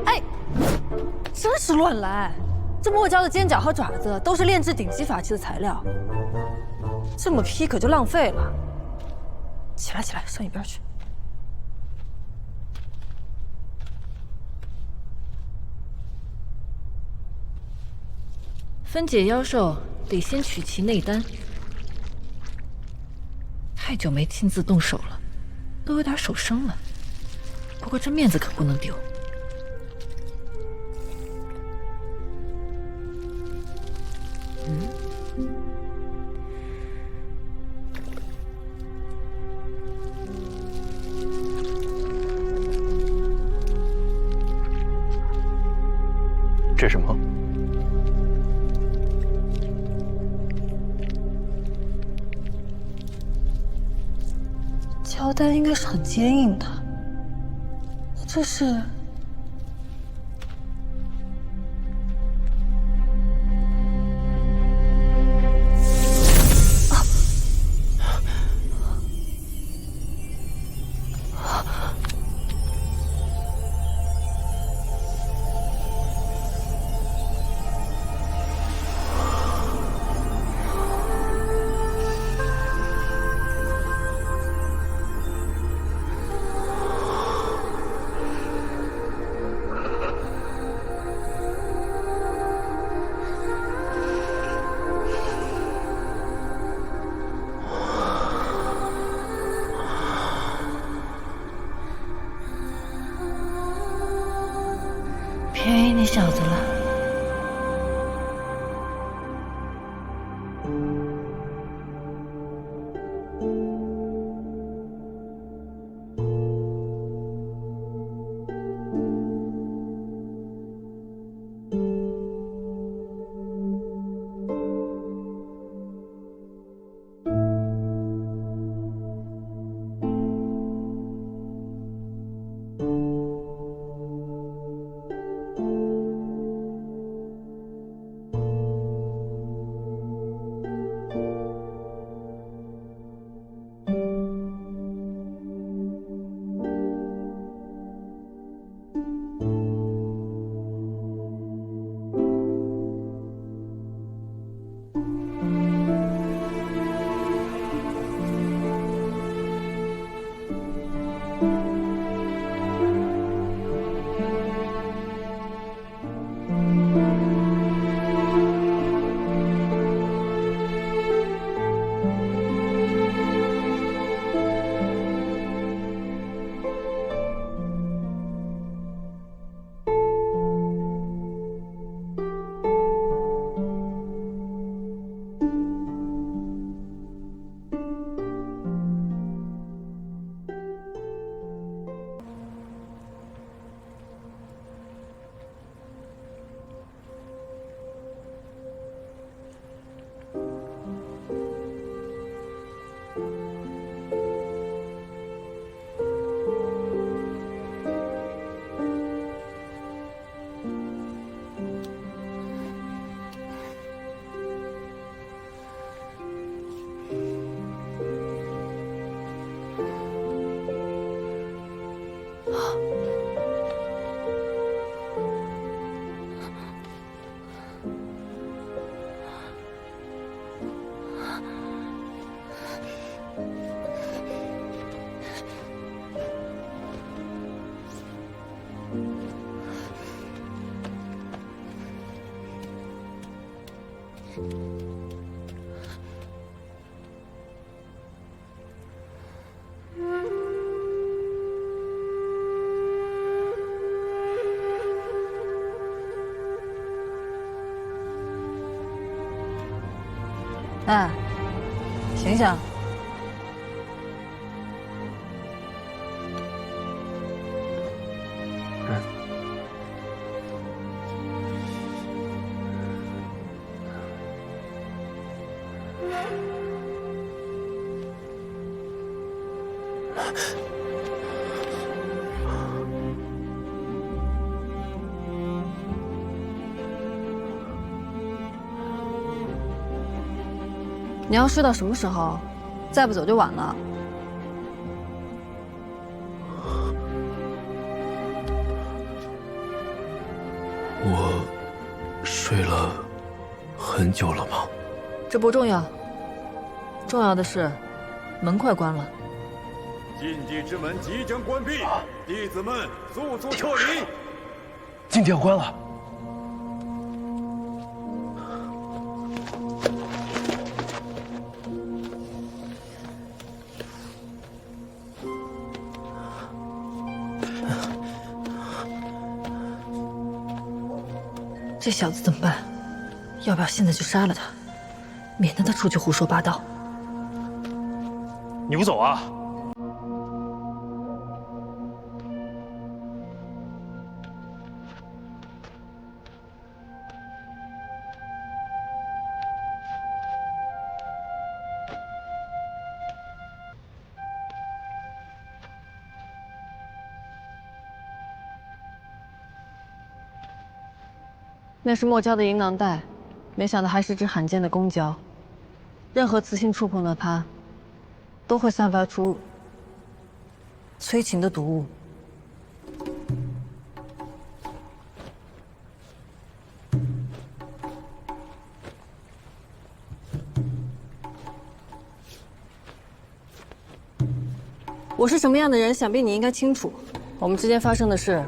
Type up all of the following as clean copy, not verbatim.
哎，真是乱来！这墨椒的尖角和爪子都是炼制顶级法器的材料，这么劈可就浪费了。起来，起来，上一边去。分解妖兽得先取其内丹。太久没亲自动手了，都有点手生了。不过这面子可不能丢。这是什么？胶丹应该是很坚硬的，这是……便宜你小子了。哎，醒醒！你要睡到什么时候？再不走就晚了。睡了很久了吗？这不重要，重要的是门快关了。禁地之门即将关闭，弟子们速速撤离。禁地要关了。这小子怎么办？要不要现在就杀了他，免得他出去胡说八道？你不走啊？那是墨胶的银囊袋，没想到还是只罕见的公胶。任何雌性触碰到它，都会散发出催情的毒物。我是什么样的人，想必你应该清楚。我们之间发生的事，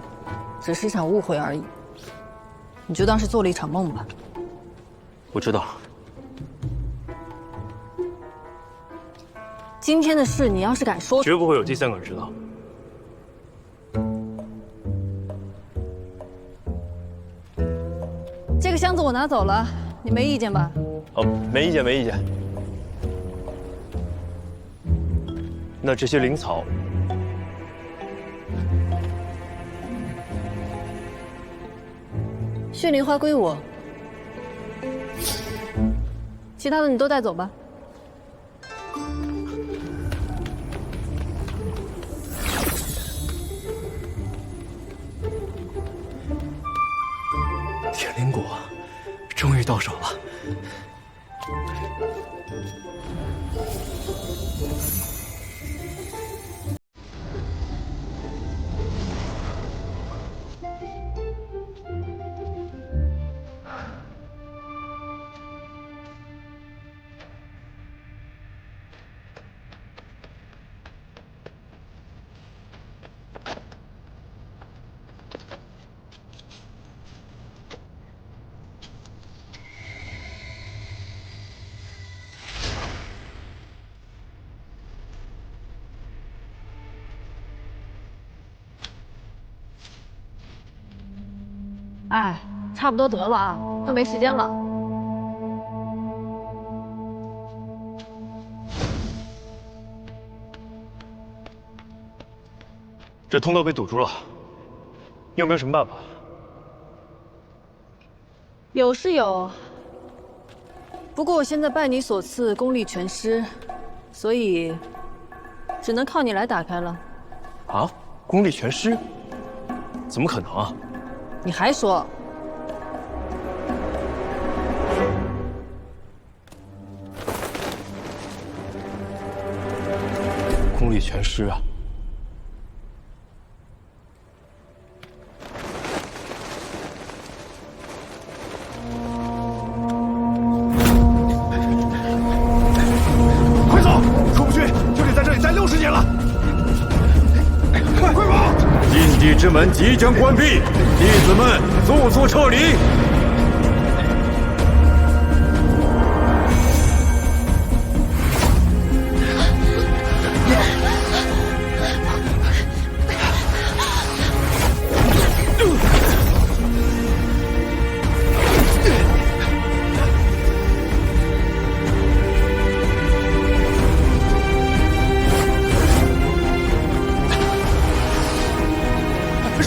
只是一场误会而已。你就当是做了一场梦吧。我知道了。今天的事，你要是敢说，绝不会有第三个人知道。这个箱子我拿走了，你没意见吧？哦，没意见，没意见。那这些灵草，血灵花归我，其他的你都带走吧。天灵果终于到手了。哎，差不多得了啊，快没时间了。这通道被堵住了，你有没有什么办法？有是有，不过我现在拜你所赐，功力全失，所以只能靠你来打开了。啊，功力全失？怎么可能啊？你还说？功力全失啊！快走，出不去就得在这里待60年了。快跑！禁地之门即将关闭，弟子们速速撤离。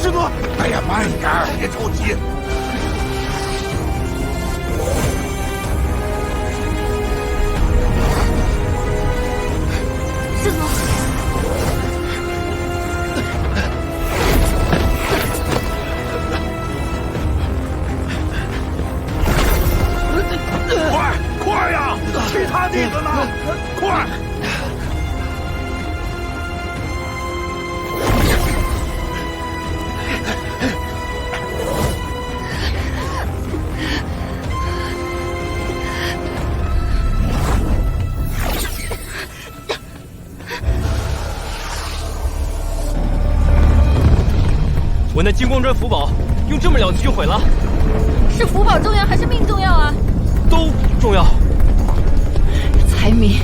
师尊，哎呀，慢一点，别着急。师祖，快呀！其他弟子呢？快！我那金光砖符宝用这么2次就毁了，是福宝重要还是命重要啊？都重要。财迷。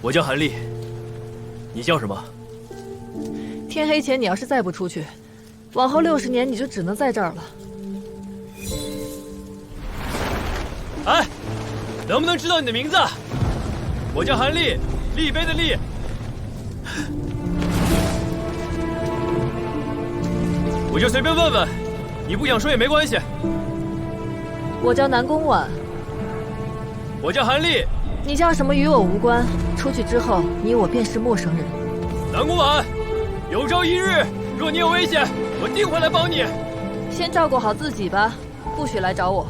我叫韩立，你叫什么？天黑前你要是再不出去，往后60年你就只能在这儿了。哎，能不能知道你的名字？我叫韩立，立碑的立。我就随便问问，你不想说也没关系。我叫南宫婉。我叫韩立。你叫什么与我无关。出去之后，你我便是陌生人。南宫婉，有朝一日，若你有危险，我定会来帮你。先照顾好自己吧，不许来找我。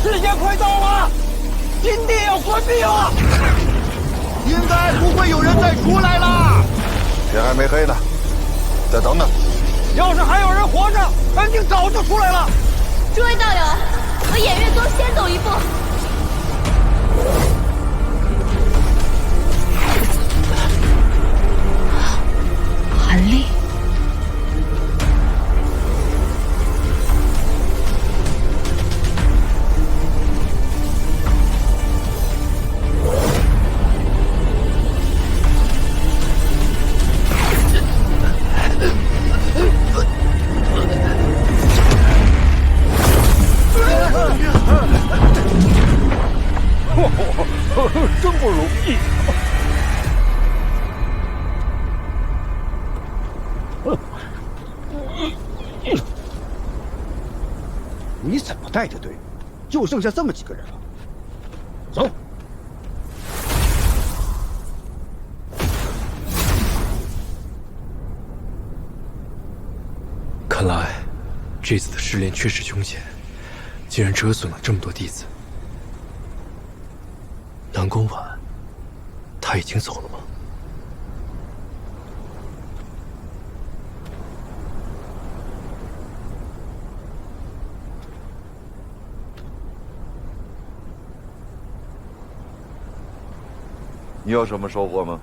时间快到了，禁地要关闭了，应该不会有人再出来了。天还没黑呢，再等等。要是还有人活着，肯定早就出来了。诸位道友，和偃月宗先走一步。韩立。真不容易。你怎么带的队？就剩下这么几个人了。走。看来，这次的试炼确实凶险，竟然折损了这么多弟子。南宫婉，他已经走了吗？你有什么收获吗？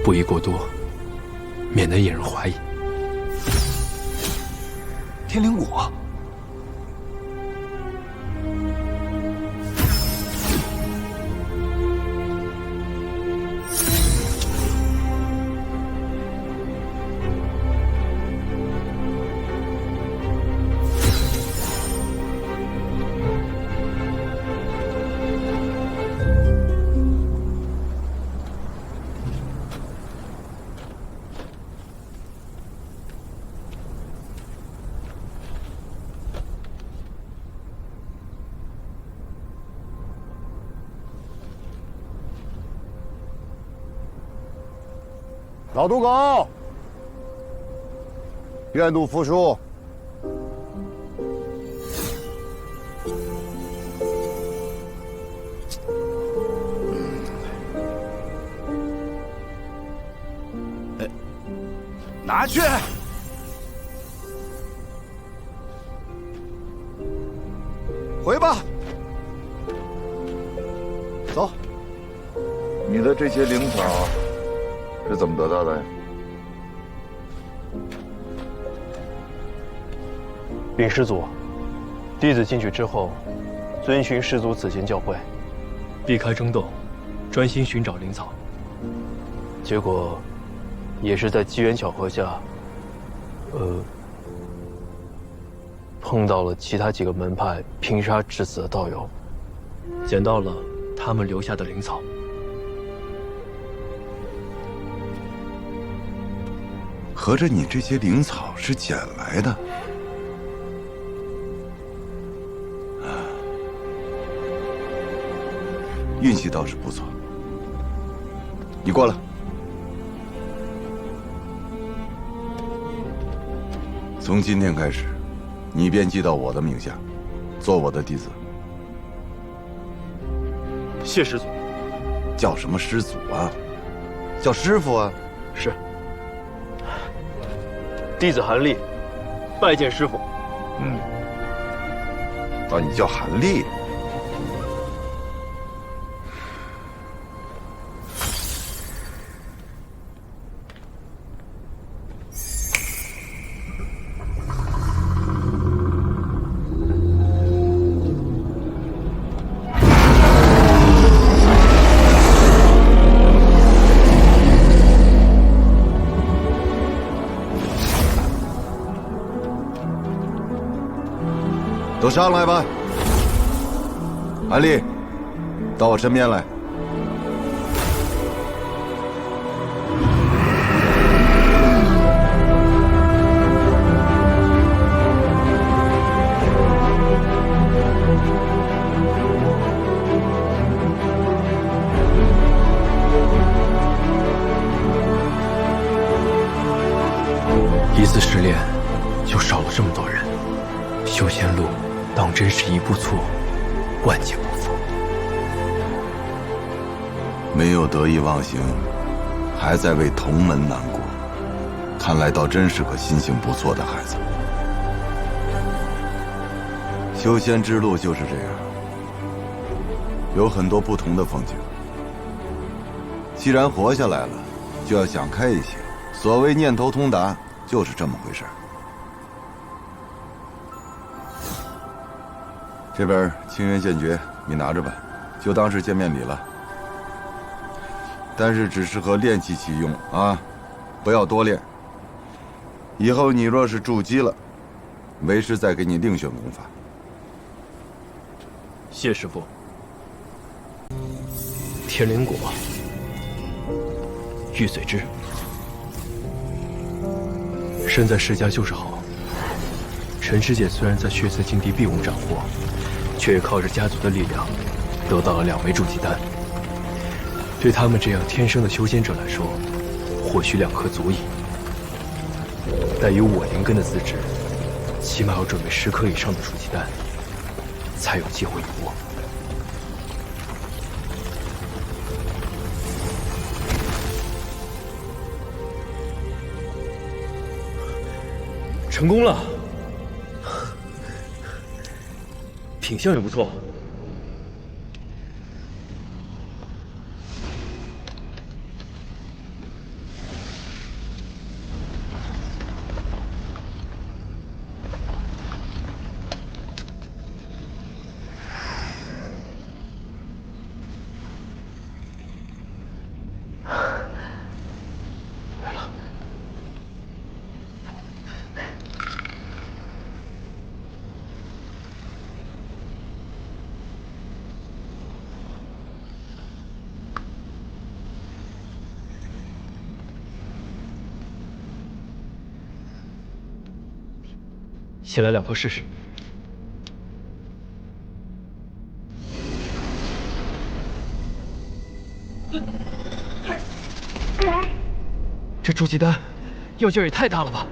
不宜过多，免得引人怀疑。天灵果。老毒狗，愿赌服输。拿去。回吧。走。你的这些灵草是怎么得到的呀？禀师祖，弟子进去之后，遵循师祖此前教诲，避开争斗，专心寻找灵草。结果也是在机缘巧合下，碰到了其他几个门派拼杀致死的道友，捡到了他们留下的灵草。合着你这些灵草是捡来的？运气倒是不错。你过来。从今天开始，你便记到我的名下，做我的弟子。谢师祖。叫什么师祖啊？叫师傅啊！是。弟子韩立，拜见师傅。哦，你叫韩立。都上来吧，韩立，到我身边来。一次失恋，就少了这么多人。修仙路，当真是一步错，万劫不复。没有得意忘形，还在为同门难过，看来倒真是个心性不错的孩子。修仙之路就是这样，有很多不同的风景。既然活下来了，就要想开一些。所谓念头通达，就是这么回事。这边清源剑诀你拿着吧，就当是见面礼了。但是只适合练气期用啊，不要多练。以后你若是筑基了，为师再给你另选功法。谢师傅。天灵果、玉髓枝，身在世家就是好。陈师姐虽然在血色境地并无斩获，却也靠着家族的力量，得到了2枚筑基丹。对他们这样天生的修仙者来说，或许2颗足矣。但以我灵根的资质，起码要准备10颗以上的筑基丹，才有机会一搏。成功了，品相也不错。先来2颗试试。这筑基丹药劲儿也太大了吧！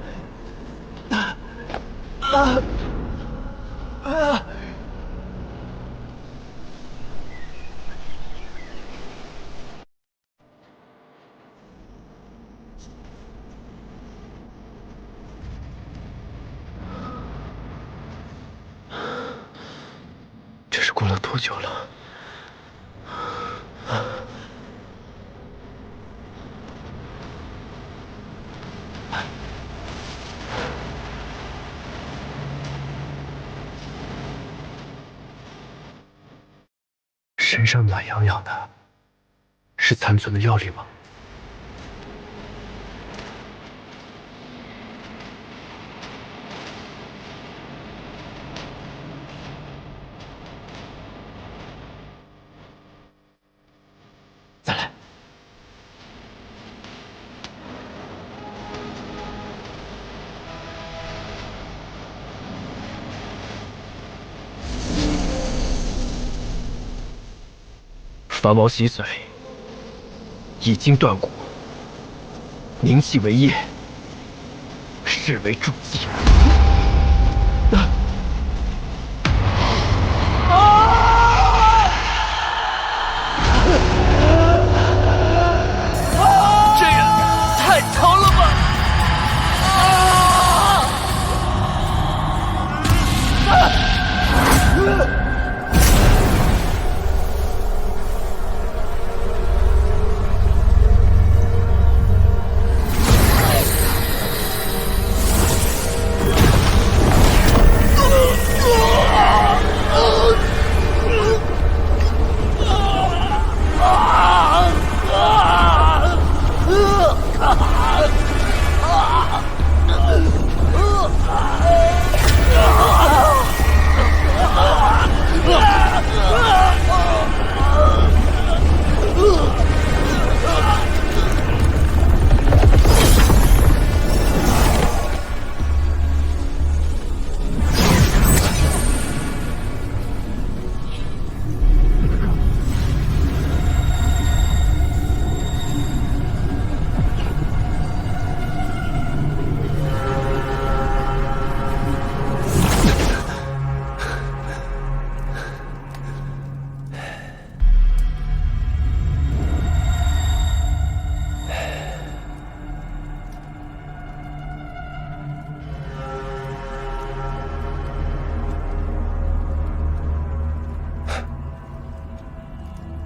这是过了多久了？身上暖洋洋的，是残存的药力吗？再来。发毛洗髓，已经断骨，凝气为液，视为助剂。这也太疼了吧！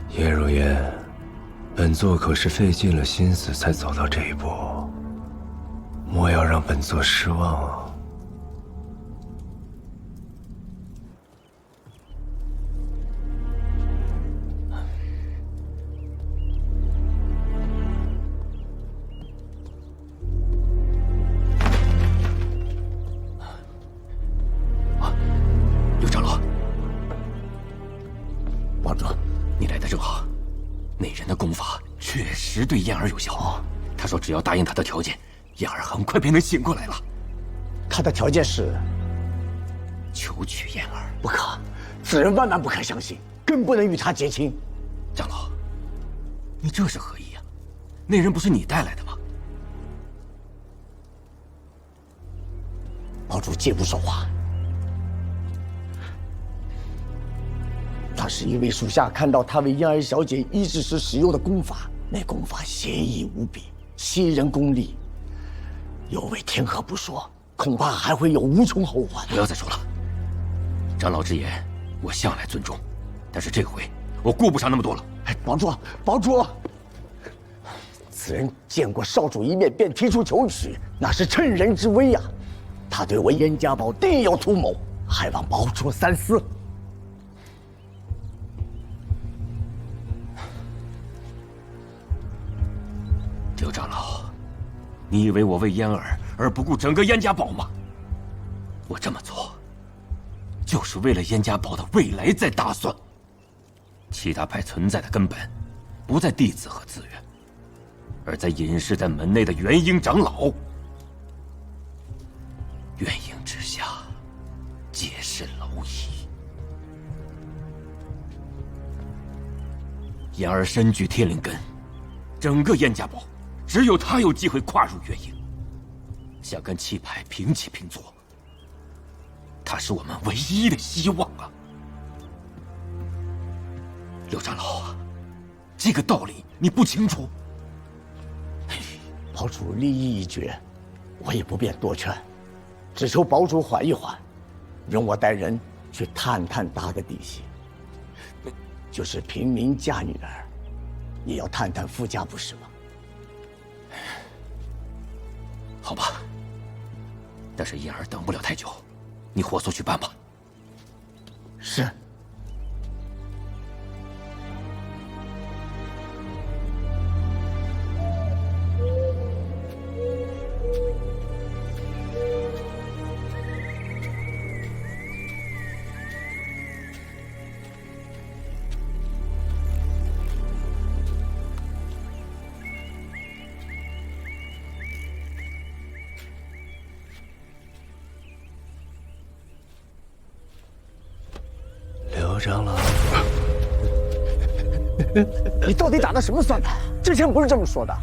叶如烟，本座可是费尽了心思才走到这一步，莫要让本座失望啊！刘长老，王主，你来的正好。那人的功法确实对燕儿有效。他说只要答应他的条件，燕儿很快便能醒过来了。他的条件是求娶燕儿。不可，此人万万不可相信，更不能与他结亲。长老，你这是何意呀？那人不是你带来的吗？堡主借不说话。他是因为属下看到他为燕儿小姐医治时使用的功法，那功法邪异无比，欺人功力，有违天和不说，恐怕还会有无穷后患。不要再说了，长老之言我向来尊重，但是这回我顾不上那么多了。堡主，堡主，此人见过少主一面便提出求娶，那是趁人之危呀！他对我燕家堡定有图谋，还望堡主三思。刘长老，你以为我为燕儿而不顾整个燕家堡吗？我这么做，就是为了燕家堡的未来在打算。其他派存在的根本，不在弟子和资源，而在隐士在门内的元婴长老。元婴之下，皆是蝼蚁。燕儿身居天灵根，整个燕家堡只有他有机会跨入元婴，想跟气派平起平坐。他是我们唯一的希望啊！刘长老啊，这个道理你不清楚？堡主立意已决，我也不便多劝，只求堡主缓一缓，容我带人去探探他的底细。就是平民嫁女儿，也要探探夫家，不是吗？好吧，但是燕儿等不了太久，你火速去办吧。是。刘长老，你到底打的什么算盘？之前不是这么说的。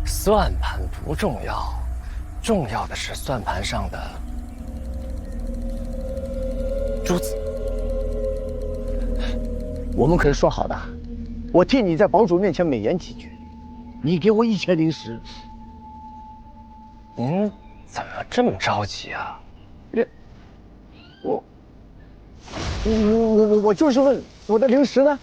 算盘不重要，重要的是算盘上的珠子。我们可是说好的，我替你在堡主面前美言几句，你给我1000灵石。您怎么这么着急啊？我就是问我的灵石呢？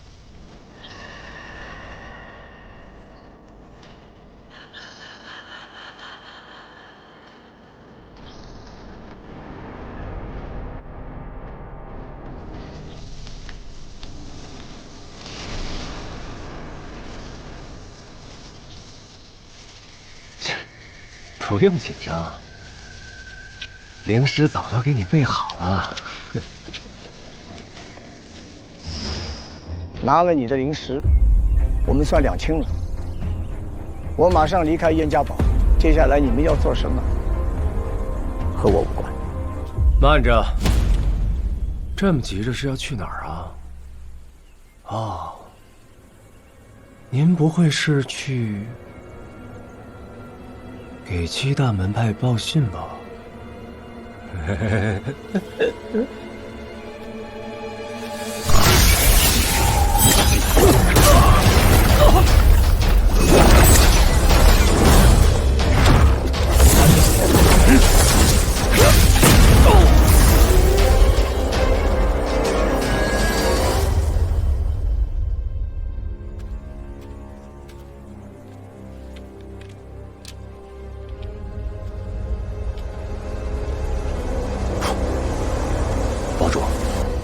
不用紧张，灵石早都给你备好了。拿了你的灵石，我们算两清了。我马上离开燕家堡，接下来你们要做什么，和我无关。慢着，这么急着是要去哪儿啊？哦，您不会是去给7大门派报信吧？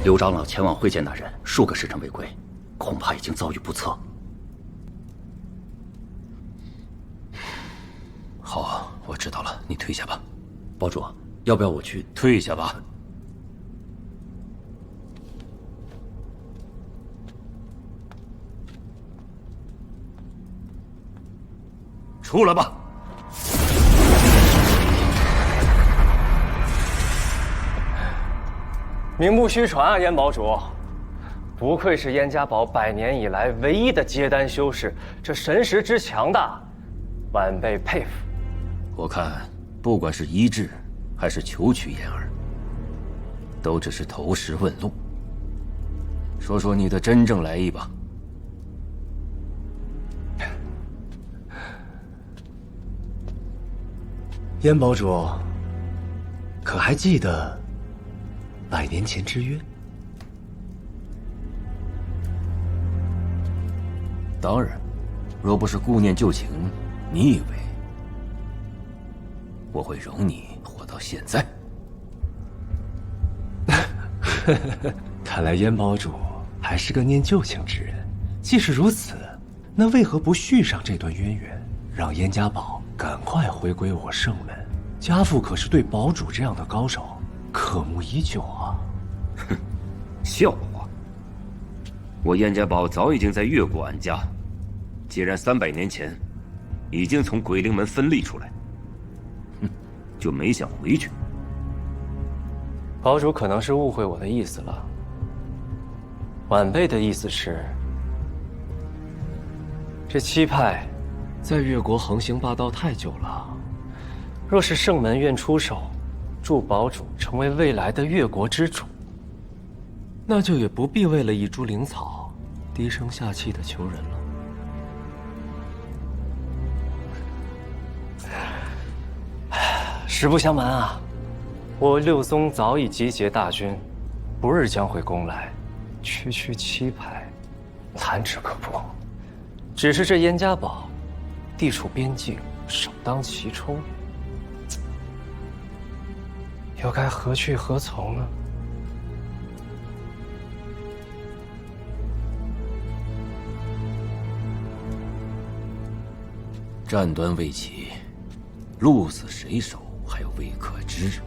刘长老前往会见那人数个时辰未归，恐怕已经遭遇不测。好，我知道了，你退下吧。堡主，要不要我去？退下吧。出来吧。名不虚传啊，燕堡主，不愧是燕家堡100年以来唯一的接单修士，这神识之强大，晚辈佩服。我看，不管是医治，还是求取燕儿，都只是投石问路。说说你的真正来意吧。燕堡主，可还记得100年前之约？当然，若不是顾念旧情，你以为我会容你活到现在？看来燕堡主还是个念旧情之人。既是如此，那为何不续上这段渊源，让燕家堡赶快回归我圣门？家父可是对堡主这样的高手渴慕已久啊！哼，笑话！我燕家堡早已经在越国安家，既然300年前已经从鬼灵门分立出来，哼，就没想回去。堡主可能是误会我的意思了。晚辈的意思是，这7派在越国横行霸道太久了，若是圣门愿出手，助堡主成为未来的越国之主，那就也不必为了一株灵草低声下气的求人了。实不相瞒啊，我六宗早已集结大军，不日将会攻来，区区7派，弹指可破。只是这燕家堡地处边境，首当其冲，又该何去何从呢？战端未起，鹿死谁手还未可知。